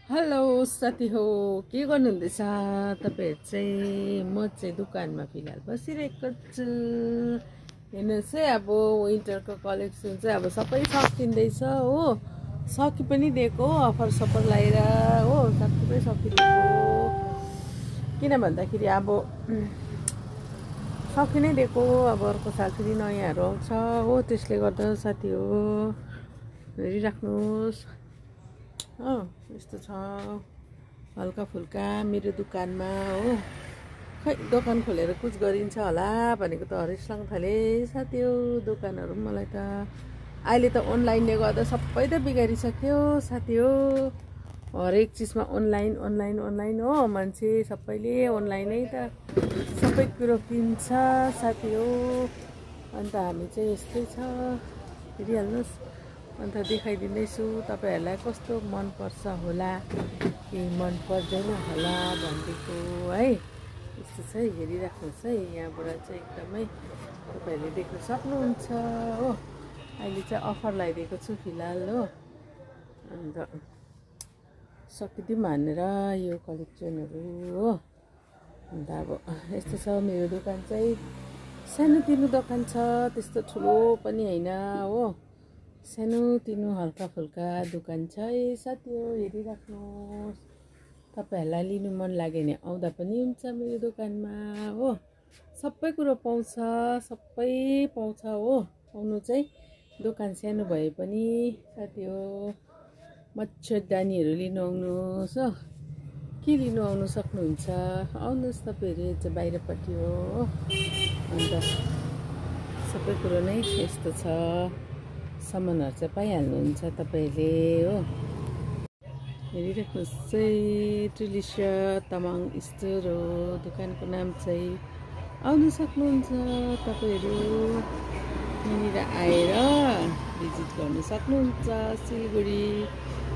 Hello साथी हो, के गर्नुहुँदैछ तपाईँहरू चाहिँ? म चाहिँ दोकानमा फिलहाल बसिरहेको छु। हेर्नुहोस् है, अब विन्टरको कलेक्सन चाहिँ अब सबै सकिँदैछ हो, सकि पनि दिएको अफर सफर लगाएर हो, सबै सकिदिएको। किन भन्दाखेरि अब सकि नै दिएको, अब अर्को साल फेरि नयाँहरू आउँछ हो, त्यसले गर्दा साथी हो हेरिराख्नुहोस् हो। यस्तो छ हल्का फुल्का मेरो दोकानमा हो। खै दोकान खोलेर कुछ गरिन्छ होला भनेको त हरेस लाग्न थाले साथी हो। दोकानहरू पनि मलाई त अहिले त अनलाइनले गर्दा सबै त बिगारिसक्यो साथी हो। हरेक चिजमा अनलाइन अनलाइन अनलाइन हो, मान्छे सबैले अनलाइनै त सबै कुरो किन्छ साथी हो। अन्त हामी चाहिँ यस्तै छ, हेरिहाल्नुहोस्। अन्त देखाइदिँदैछु तपाईँहरूलाई कस्तो मनपर्छ होला कि मन पर्दैन होला भनिदिएको है। यस्तो चाहिँ हेरिराख्नुहोस् है, यहाँबाट चाहिँ एकदमै तपाईँहरूले देख्न सक्नुहुन्छ हो। अहिले चाहिँ अफर लगाइदिएको छु फिलहाल हो। अन्त सकिदिउँ भनेर यो कलेक्सनहरू हो। अन्त अब यस्तो छ मेरो दोकान चाहिँ, सानोतिनो दोकान छ, त्यस्तो ठुलो पनि होइन हो। सानोतिनो हल्का फुल्का दोकान छ साथी हो, हेरिराख्नुहोस्। तपाईँहरूलाई लिनु मन लाग्यो भने आउँदा पनि हुन्छ मेरो दोकानमा हो। सबै कुरो पाउँछ, सबै पाउँछ हो। आउनु चाहिँ दोकान सानो भए पनि साथी हो। मच्छरदानीहरू लिनु आउनुहोस् हो, के लिनु आउनु सक्नुहुन्छ, आउनुहोस् तपाईँहरू चाहिँ बाहिरपट्टि हो। अन्त सबै कुरो नै यस्तो छ, सामानहरू चाहिँ पाइहाल्नुहुन्छ तपाईँले हो। हेरिराख्नुहोस् चाहिँ ट्रिलिसिया तामाङ स्टोर हो दोकानको नाम चाहिँ। आउनु सक्नुहुन्छ तपाईँहरू, यहाँनिर आएर भिजिट गर्नु सक्नुहुन्छ। सिलगढी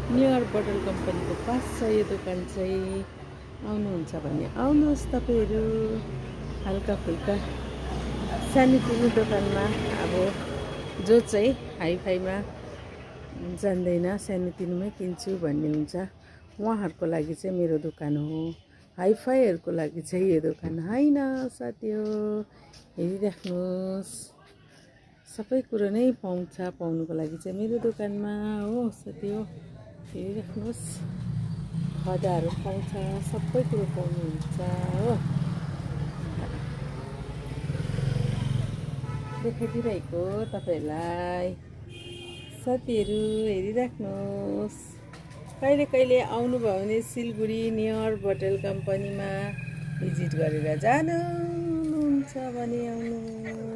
नियर बटल कम्पनीको पास छ यो दोकान चाहिँ। आउनुहुन्छ भने आउनुहोस् तपाईँहरू। हल्का फुल्का सानोतिनो दोकानमा अब जो चाहिँ हाइफाईमा जान्दैन, सानोतिनोमै किन्छु भन्ने हुन्छ, उहाँहरूको लागि चाहिँ मेरो दोकान हो। हाइफाईहरूको लागि चाहिँ यो दोकान होइन साथी हो। हेरिराख्नुहोस्, सबै कुरो नै पाउँछ, पाउनुको लागि चाहिँ मेरो दोकानमा हो साथी हो। हेरिराख्नुहोस्, खदाहरू पाउँछ, सबै कुरो पाउनुहुन्छ हो। देखाइदिइरहेको तपाईँहरूलाई साथीहरू, हेरिराख्नुहोस्। कहिले कहिले आउनुभयो भने सिलगढी नियर बटल कम्पनीमा भिजिट गरेर जानुहुन्छ भने आउनु।